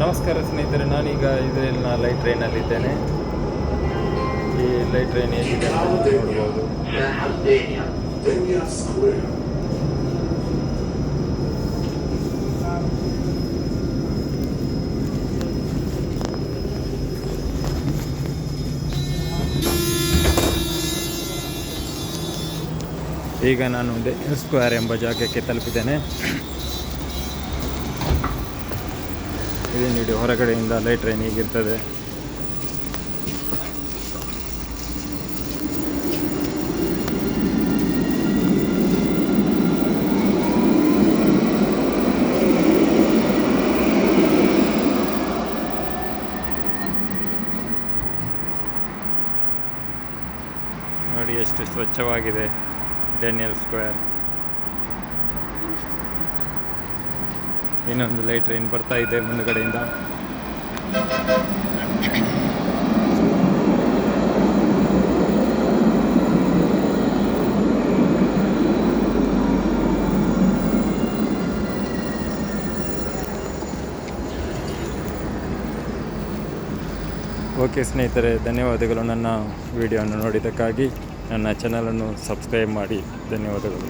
ನಮಸ್ಕಾರ ಸ್ನೇಹಿತರೆ, ನಾನೀಗ ಇದರಲ್ಲಿನ ಲೈಟ್ ಟ್ರೈನಲ್ಲಿದ್ದೇನೆ. ಈ ಲೈಟ್ ಟ್ರೈನ್ ಹೇಗಿದೆ ಅಂತ ನೋಡ್ಬೋದು. ಈಗ ನಾನು ಸ್ಕ್ವೇರ್ ಎಂಬ ಜಾಗಕ್ಕೆ ತಲುಪಿದ್ದೇನೆ. ಇದೇ ಹೊರಗಡೆಯಿಂದ ಲೈಟ್ ಟ್ರೈನ್ ಹೀಗಿರ್ತದೆ. ನೋಡಿ ಎಷ್ಟು ಸ್ವಚ್ಛವಾಗಿದೆ ಡ್ಯಾನಿಯಲ್ ಸ್ಕ್ವೇರ್. ಇನ್ನೊಂದು ಲೈಟ್ ಟ್ರೈನ್ ಬರ್ತಾ ಇದೆ ಮುಂದುಗಡೆಯಿಂದ. ಓಕೆ ಸ್ನೇಹಿತರೆ, ಧನ್ಯವಾದಗಳು ನನ್ನ ವಿಡಿಯೋವನ್ನು ನೋಡಿದ್ದಕ್ಕಾಗಿ. ನನ್ನ ಚಾನಲನ್ನು ಸಬ್ಸ್ಕ್ರೈಬ್ ಮಾಡಿ. ಧನ್ಯವಾದಗಳು.